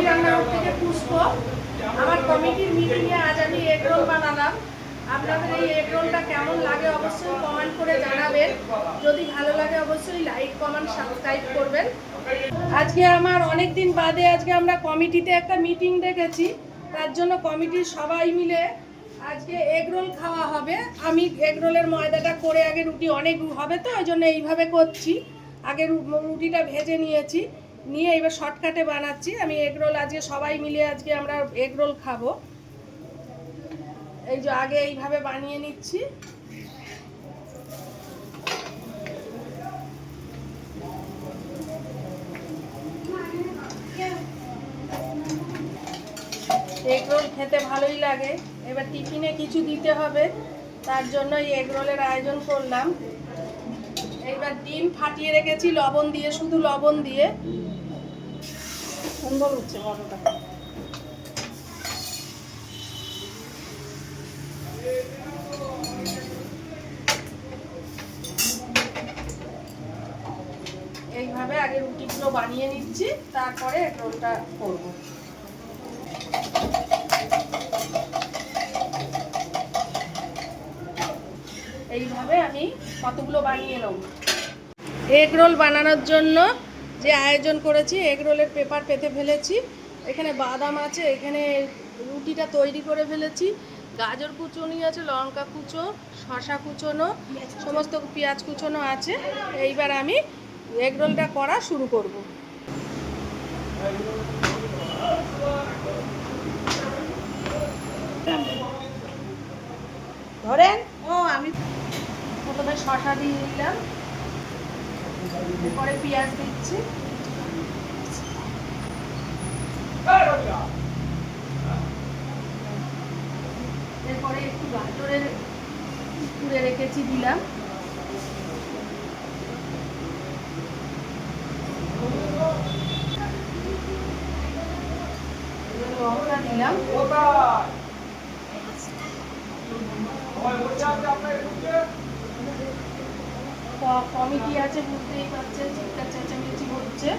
রান্নাঘর থেকে পুষ্প। আমার কমিটির মিটিংয়ে আজ আমি এগ রোল বানালাম। আপনাদের এই এগ রোলটা কেমন লাগে অবশ্যই কমেন্ট করে জানাবেন। যদি ভালো লাগে অবশ্যই লাইক কমেন্ট সাবস্ক্রাইব করবেন। আজকে আমার অনেক দিন বাদে আজকে আমরা কমিটিতে একটা মিটিং ডেকেছি, তার জন্য কমিটির সবাই মিলে আজকে এগ রোল খাওয়া হবে। আমি এগ রোলের ময়দাটা করে আগে রুটি অনেক হবে তো ওই জন্য এইভাবে করছি। আগে রুটিটা ভেজে নিয়েছি, নিয়ে এবার শর্টকাটে বানাচ্ছি। আমি এগ রোল আজকে সবাই মিলে আজকে আমরা এগ রোল খাবো। এই যে আগে এইভাবে বানিয়ে নিচ্ছি। এগ রোল খেতে ভালোই লাগে, এবার টিফিনে কিছু দিতে হবে, তার জন্য এই এগ রোলের আয়োজন করলাম। এইবার ডিম ফাটিয়ে রেখেছি লবণ দিয়ে, শুধু লবণ দিয়ে। সুন্দর হচ্ছে মটরটা। এইভাবে আগে রুটিগুলো বানিয়ে নিচ্ছি, তারপরে এগ রোলটা করবো। এইভাবে আমি কতগুলো বানিয়ে নেব। এগ রোল বানানোর জন্য যে আয়োজন করেছি, এগ রোলের পেপার পেতে ফেলেছি, এখানে বাদাম আছে, এখানে রুটিটা তৈরি করে ফেলেছি, গাজর কুচোনি আছে, লঙ্কা কুচো, শসা কুচোনো, সমস্ত পেঁয়াজ কুচোনো আছে। এইবার আমি এগ রোলটা করা শুরু করব। ধরেন আমি প্রথমে শসা দিয়ে দিলাম, এরপরে পেঁয়াজ দিচ্ছি, এরপরে একটু গাজরের কুড়ে রেখেছি দিলাম, লঙ্কা দিলাম, কমিটি আছে বুঝতেই পারছেন, চিৎকার চেঁচামেচি হচ্ছে।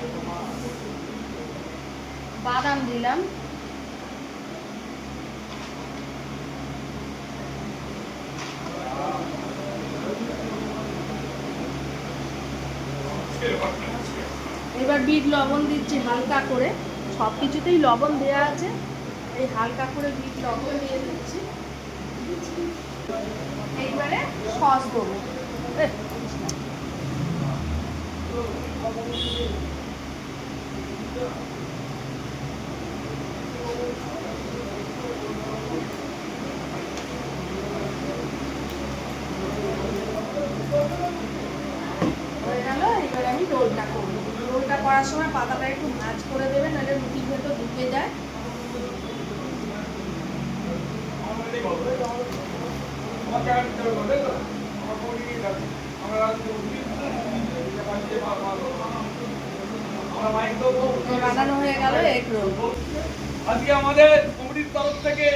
বাদাম দিলাম, এবার বিট লবণ দিচ্ছি হালকা করে, সব কিছুতেই লবণ দেওয়া আছে, এই হালকা করে বিট লবণ দিয়ে দিচ্ছি। এইবারে সস দেবো। হয়ে গেল, এবার আমি রোলটা করবো। রোলটা করার সময় পাতাটা একটু ভাঁজ করে দেবেন, নাহলে রুটির ভেতর ঢুকে যায়। বানানো হয়ে গেল এগ রোল। আজকে আমাদের কমিটির তরফ থেকে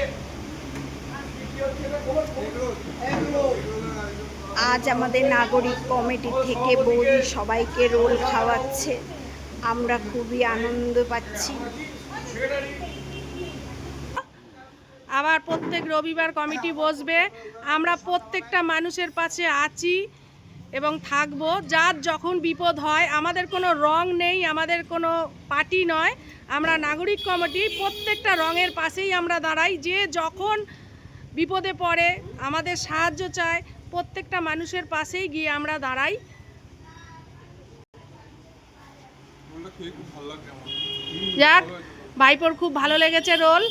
আজ আমাদের নাগরিক কমিটি থেকে বৌদি সবাইকে রোল খাওয়াচ্ছে, আমরা খুবই আনন্দ পাচ্ছি। আবার প্রত্যেক রবিবার কমিটি বসবে, আমরা প্রত্যেকটা মানুষের পাশে আছি এবং থাকবো। যার যখন বিপদ হয়, আমাদের কোনো রং নেই, আমাদের কোনো পার্টি নয়, আমরা নাগরিক কমিটি প্রত্যেকটা রঙের পাশেই আমরা দাঁড়াই। যে যখন বিপদে পড়ে আমাদের সাহায্য চায়, প্রত্যেকটা মানুষের পাশেই গিয়ে আমরা দাঁড়াই। যাক, ভাইপোর খুব ভালো লেগেছে রোল।